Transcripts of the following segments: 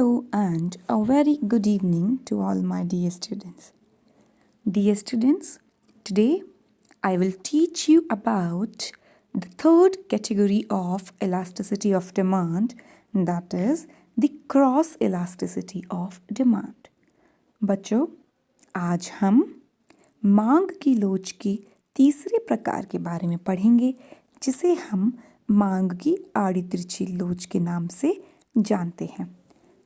Hello and a very good evening to all my dear students. Dear students, today I will teach you about the third category of elasticity of demand, that is the cross elasticity of demand. बच्चों, आज हम मांग की लोच के तीसरे प्रकार के बारे में पढ़ेंगे, जिसे हम मांग की आड़ी तिरछी लोच के नाम से जानते हैं.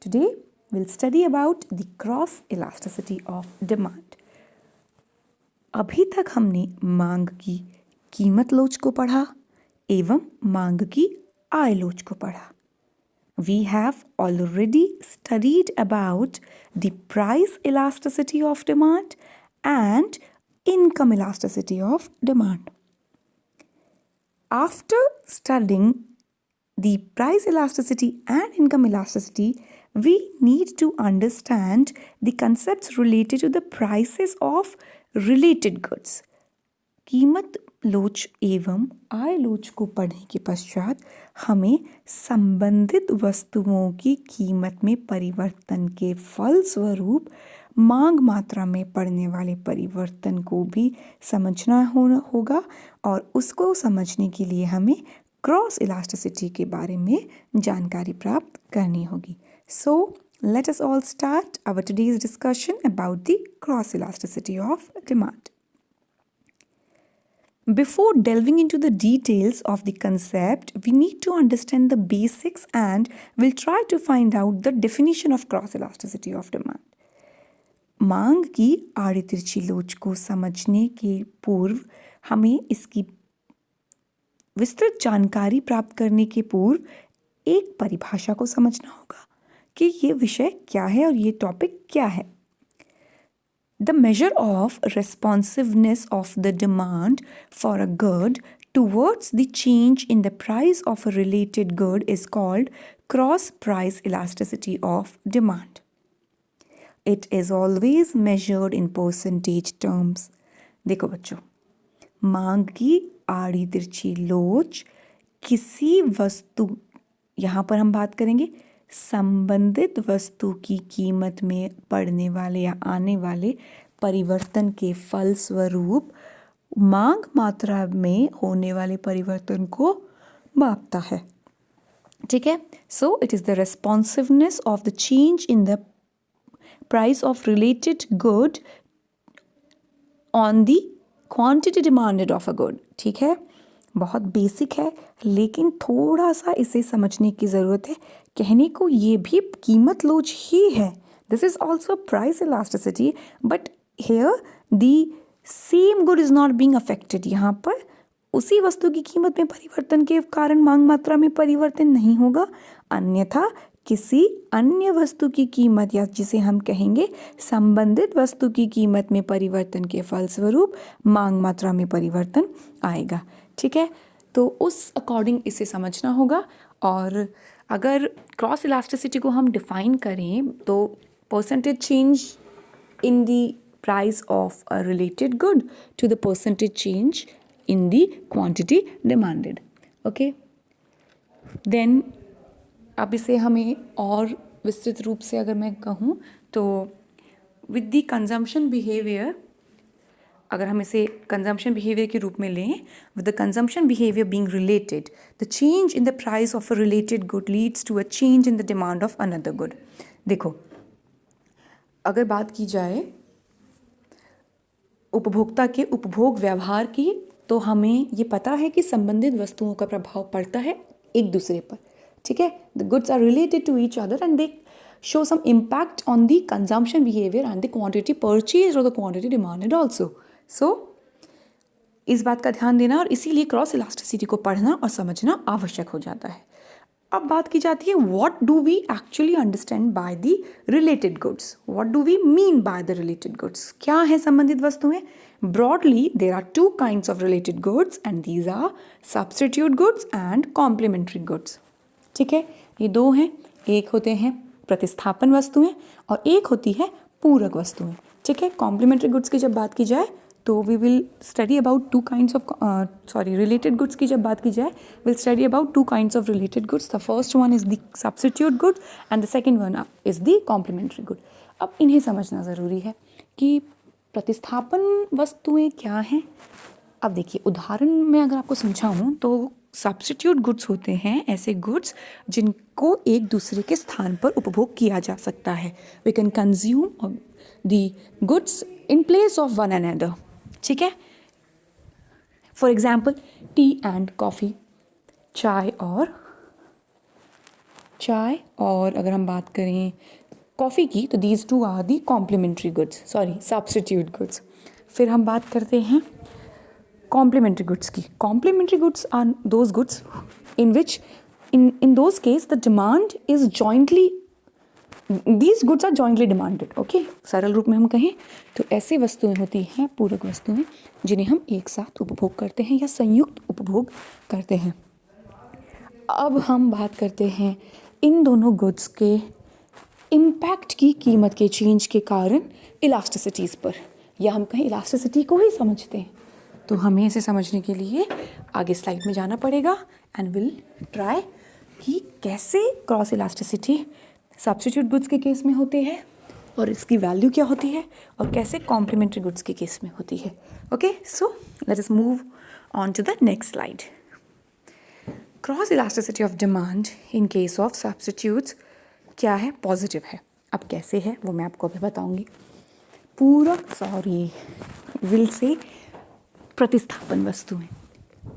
Today we'll study about the cross elasticity of demand. अभी तक हमने मांग की कीमत लोच को पढ़ा एवं मांग की आय लोच को पढ़ा. We have already studied about the price elasticity of demand and income elasticity of demand. After studying the price elasticity and income elasticity, we need to understand the concepts related to the prices of related goods. कीमत लोच एवं आय लोच को पढ़ने के पश्चात हमें संबंधित वस्तुओं की कीमत में परिवर्तन के फलस्वरूप मांग मात्रा में पड़ने वाले परिवर्तन को भी समझना होगा और उसको समझने के लिए हमें क्रॉस इलास्टिसिटी के बारे में जानकारी प्राप्त करनी होगी. So, let us all start our today's discussion about the cross elasticity of demand. Before delving into the details of the concept, we need to understand the basics and we'll try to find out the definition of cross elasticity of demand. मांग की आड़ी तिरछी लोच को समझने के पूर्व हमें इसकी विस्तृत जानकारी प्राप्त करने के पूर्व एक परिभाषा को समझना होगा कि ये विषय क्या है और ये टॉपिक क्या है. The measure of responsiveness of the demand for a good towards the change in the price of a related good is called cross price elasticity of demand. It is always measured in percentage terms. देखो बच्चों, मांग की आड़ी तिरछी लोच किसी वस्तु, यहाँ पर हम बात करेंगे संबंधित वस्तु की कीमत में पड़ने वाले या आने वाले परिवर्तन के फलस्वरूप मांग मात्रा में होने वाले परिवर्तन को मापता है. ठीक है. So it is the responsiveness of the change in the price of related good on the quantity demanded of a good. ठीक है, बहुत बेसिक है लेकिन थोड़ा सा इसे समझने की ज़रूरत है. कहने को ये भी कीमत लोच ही है. This is also price elasticity but here the same good is not being affected. यहाँ पर उसी वस्तु की कीमत में परिवर्तन के कारण मांग मात्रा में परिवर्तन नहीं होगा, अन्यथा किसी अन्य वस्तु की कीमत या जिसे हम कहेंगे संबंधित वस्तु की कीमत में परिवर्तन के फलस्वरूप मांग मात्रा में परिवर्तन आएगा. ठीक है, तो उस अकॉर्डिंग इसे समझना होगा. और अगर क्रॉस इलास्टिसिटी को हम डिफाइन करें तो percentage change in the price of a related good to the percentage change in the quantity demanded. Okay, then अब इसे हमें और विस्तृत रूप से अगर मैं कहूँ तो विद द कंजम्पशन बिहेवियर, अगर हम इसे कंजम्पशन बिहेवियर के रूप में लें, with the consumption behaviour being related, the change in the price of a related good leads to a change in the demand of another good. देखो, अगर बात की जाए उपभोक्ता के उपभोग व्यवहार की, तो हमें ये पता है कि संबंधित वस्तुओं का प्रभाव पड़ता है एक दूसरे पर. ठीक है, the goods are related to each other and they show some impact on the consumption behavior and the quantity purchased or the quantity demanded also. So, इस बात का ध्यान देना और इसीलिए क्रॉस इलास्टिसिटी को पढ़ना और समझना आवश्यक हो जाता है. अब बात की जाती है what do we actually understand by the related goods. What do we mean by the related goods. क्या है संबंधित वस्तुएं? Broadly there are two kinds of related goods and these are substitute goods and complementary goods. ठीक है, ये दो हैं. एक होते हैं प्रतिस्थापन वस्तुएं और एक होती है पूरक वस्तुएं. ठीक है, कॉम्प्लीमेंट्री गुड्स की जब बात की जाए तो we will study about two kinds of related goods की जब बात की जाए, will study about two kinds of related goods. The first one is the substitute good and the second one is the complementary good. अब इन्हें समझना ज़रूरी है कि प्रतिस्थापन वस्तुएं क्या हैं. अब देखिए, उदाहरण में अगर आपको समझाऊँ तो सब्स्टिट्यूट गुड्स होते हैं ऐसे गुड्स जिनको एक दूसरे के स्थान पर उपभोग किया जा सकता है. We can consume the goods in place of one another. ठीक है. For example tea and coffee, चाय और अगर हम बात करें कॉफ़ी की तो these two are the complementary goods, substitute goods. फिर हम बात करते हैं complementary goods की. Complementary goods are those goods in which in those case the demand is jointly, these goods are jointly demanded. Okay, सरल रूप में हम कहें तो ऐसी वस्तुएं होती हैं, पूरक वस्तुएं, जिन्हें हम एक साथ उपभोग करते हैं या संयुक्त उपभोग करते हैं. अब हम बात करते हैं इन दोनों गुड्स के इम्पैक्ट की कीमत के चेंज के कारण इलास्टिसिटीज़ पर, या हम कहें इलास्टिसिटी को ही समझते हैं. तो हमें इसे समझने के लिए आगे स्लाइड में जाना पड़ेगा एंड विल ट्राई कि कैसे क्रॉस इलास्टिसिटी सब्स्टिट्यूट गुड्स के केस में होती है और इसकी वैल्यू क्या होती है, और कैसे कॉम्प्लीमेंट्री गुड्स के केस में होती है. Okay, so let us move on to the next slide. Cross elasticity of demand in case of substitutes क्या है? पॉजिटिव है. अब कैसे है वो मैं आपको अभी बताऊंगी. विल से प्रतिस्थापन वस्तुएं.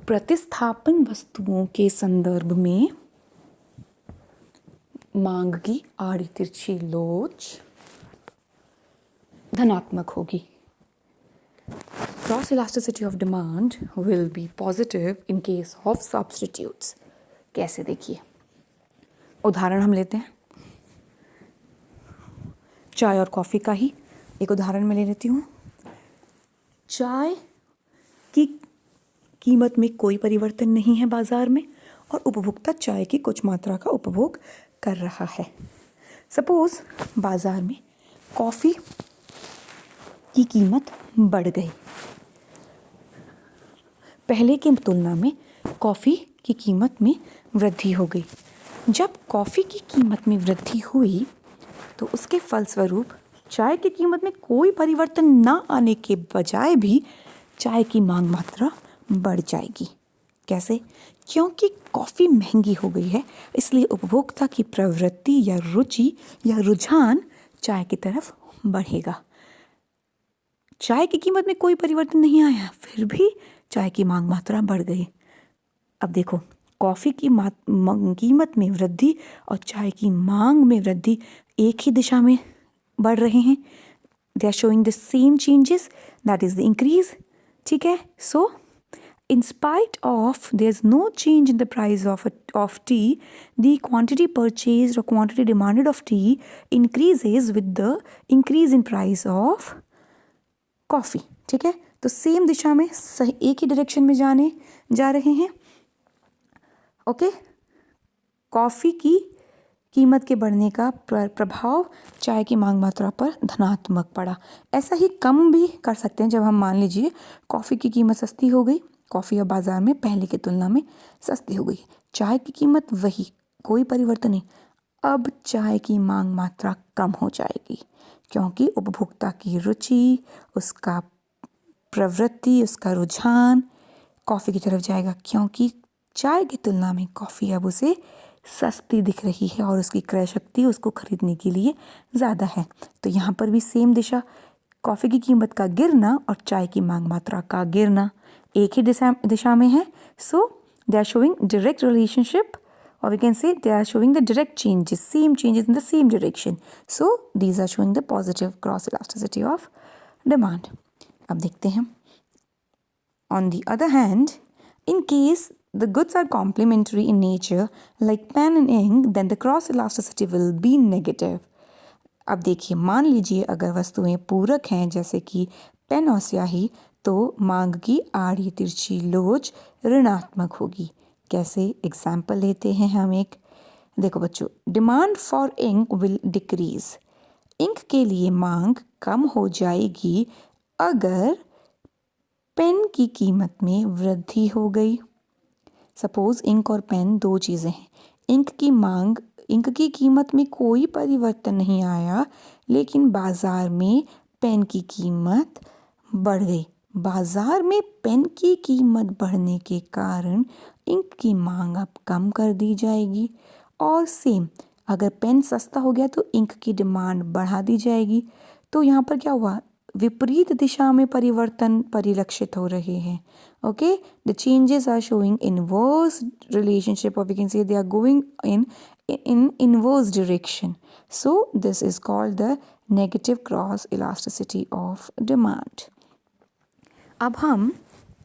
प्रतिस्थापन वस्तुओं के संदर्भ में मांग की आड़ी तिरछी लोच धनात्मक होगी. Cross elasticity of demand will be positive in case of substitutes. कैसे? देखिए, उदाहरण हम लेते हैं. चाय और कॉफ़ी का ही एक उदाहरण मैं ले लेती हूँ. चाय की कीमत में कोई परिवर्तन नहीं है बाज़ार में, और उपभोक्ता चाय की कुछ मात्रा का उपभोग कर रहा है. सपोज़ बाज़ार में कॉफ़ी की कीमत बढ़ गई. पहले की तुलना में कॉफ़ी की कीमत में वृद्धि हो गई. जब कॉफ़ी की कीमत में वृद्धि हुई तो उसके फलस्वरूप चाय की कीमत में कोई परिवर्तन न आने के बजाय भी चाय की मांग मात्रा बढ़ जाएगी. कैसे? क्योंकि कॉफ़ी महंगी हो गई है, इसलिए उपभोक्ता की प्रवृत्ति या रुचि या रुझान चाय की तरफ बढ़ेगा. चाय की कीमत में कोई परिवर्तन नहीं आया, फिर भी चाय की मांग मात्रा बढ़ गई. अब देखो, कॉफ़ी की कीमत में वृद्धि और चाय की मांग में वृद्धि एक ही दिशा में बढ़ रहे हैं. They are showing the same changes, that is the increase. ठीक है. सो in spite of there's no change in the price of tea, the quantity purchased or quantity demanded of tea increases with the increase in price of coffee. ठीक है. तो same दिशा में सही एक ही direction में जा रहे हैं. ओके. कॉफ़ी की कीमत के बढ़ने का प्रभाव चाय की मांग मात्रा पर धनात्मक पड़ा. ऐसा ही कम भी कर सकते हैं जब हम मान लीजिए कॉफ़ी की कीमत सस्ती हो गई, कॉफ़ी अब बाज़ार में पहले की तुलना में सस्ती हो गई. चाय की कीमत वही, कोई परिवर्तन नहीं. अब चाय की मांग मात्रा कम हो जाएगी क्योंकि उपभोक्ता की रुचि, उसका प्रवृत्ति, उसका रुझान कॉफ़ी की तरफ जाएगा, क्योंकि चाय की तुलना में कॉफ़ी अब उसे सस्ती दिख रही है और उसकी क्रय शक्ति उसको खरीदने के लिए ज़्यादा है. तो यहाँ पर भी सेम दिशा, कॉफ़ी की कीमत का गिरना और चाय की मांग मात्रा का गिरना एक ही दिशा में है. So they are showing direct relationship, or we can say they are showing the direct changes, same changes in the same direction. So these are showing the positive cross elasticity of demand. अब देखते हैं. On the other hand, in case the goods are complementary in nature like pen and ink, then the cross elasticity will be negative. अब देखिए, मान लीजिए अगर वस्तुएं पूरक हैं जैसे कि पेन और स्याही, तो मांग की आड़ी तिरछी लोच ऋणात्मक होगी. कैसे? एग्जाम्पल लेते हैं हम एक. देखो बच्चों, demand for ink will decrease. Ink के लिए मांग कम हो जाएगी अगर पेन की कीमत में वृद्धि हो गई। सपोज इंक और पेन दो चीज़ें हैं। इंक की कीमत में कोई परिवर्तन नहीं आया, लेकिन बाज़ार में पेन की कीमत बढ़ गई। बाज़ार में पेन की कीमत बढ़ने के कारण इंक की मांग अब कम कर दी जाएगी। और सेम, अगर पेन सस्ता हो गया तो इंक की डिमांड बढ़ा दी जाएगी। तो यहाँ पर क्या हुआ, विपरीत दिशा में परिवर्तन परिलक्षित हो रहे हैं। Okay, the changes are showing inverse relationship, और we can say they are going in inverse direction. So this is called the negative cross elasticity of demand. अब हम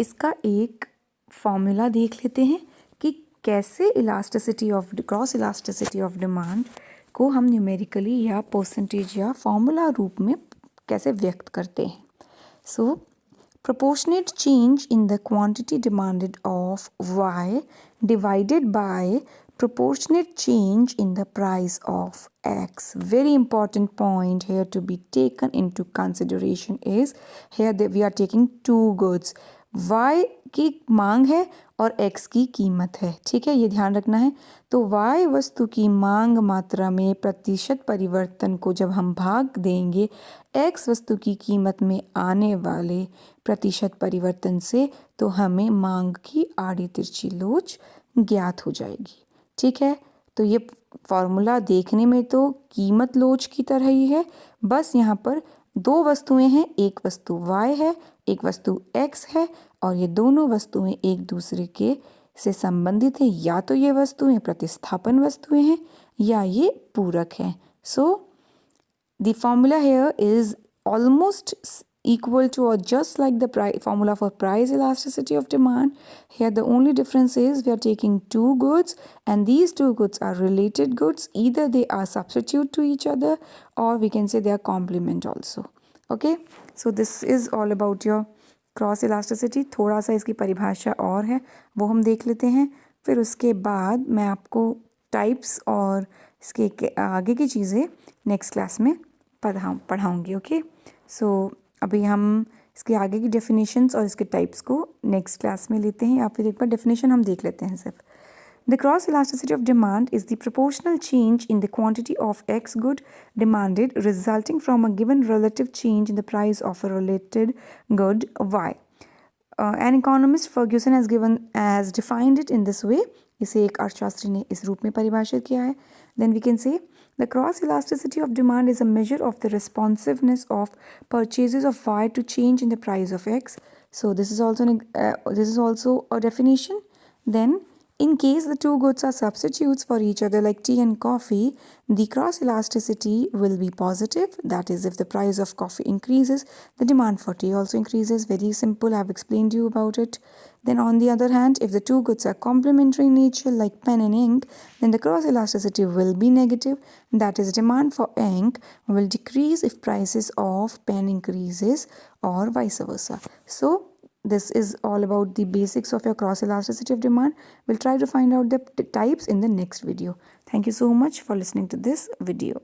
इसका एक फॉर्मूला देख लेते हैं कि कैसे क्रॉस इलास्टिसिटी ऑफ डिमांड को हम न्यूमेरिकली या परसेंटेज या फॉर्मूला रूप में कैसे व्यक्त करते हैं। सो proportionate change in the quantity demanded of Y divided by proportionate change in the price of X. Very important point here to be taken into consideration is here that we are taking two goods. Y की मांग है और X की कीमत है, ठीक है, ये ध्यान रखना है। तो Y वस्तु की मांग मात्रा में प्रतिशत परिवर्तन को जब हम भाग देंगे X वस्तु की कीमत में आने वाले प्रतिशत परिवर्तन से, तो हमें मांग की आड़ी तिरछी लोच ज्ञात हो जाएगी, ठीक है। तो ये फॉर्मूला देखने में तो कीमत लोच की तरह ही है, बस यहाँ पर दो वस्तुएं हैं, एक वस्तु Y है, एक वस्तु X है, और ये दोनों वस्तुएं एक दूसरे के से संबंधित है। या तो ये वस्तुएं प्रतिस्थापन वस्तुएं हैं या ये पूरक हैं। So the formula here is almost equal to or just like the formula for price elasticity of demand. Here the only difference is we are taking two goods, and these two goods are related goods. Either they are substitute to each other, or we can say they are complement also. Okay, so this is all about your cross elasticity. थोड़ा सा इसकी परिभाषा और है, वो हम देख लेते हैं। फिर उसके बाद मैं आपको टाइप्स और इसके आगे की चीज़ें नेक्स्ट क्लास में पढ़ाऊँगी। ओके, सो अभी हम इसके आगे की डेफिनेशंस और इसके टाइप्स को नेक्स्ट क्लास में लेते हैं, या फिर एक बार डेफिनेशन हम देख लेते हैं सिर्फ। The cross elasticity of demand is the proportional change in the quantity of X good demanded resulting from a given relative change in the price of a related good Y. An economist Ferguson has defined it in this way. इसे एक अर्थशास्त्री ने इस रूप में परिभाषित किया है। Then we can say the cross elasticity of demand is a measure of the responsiveness of purchases of Y to change in the price of X. So this is also a definition. Then in case the two goods are substitutes for each other like tea and coffee, the cross elasticity will be positive. That is, if the price of coffee increases, the demand for tea also increases. Very simple, I've explained you about it. Then on the other hand, if the two goods are complementary in nature like pen and ink, then the cross elasticity will be negative. That is, demand for ink will decrease if prices of pen increases or vice versa. So this is all about the basics of your cross elasticity of demand. We'll try to find out the types in the next video. Thank you so much for listening to this video.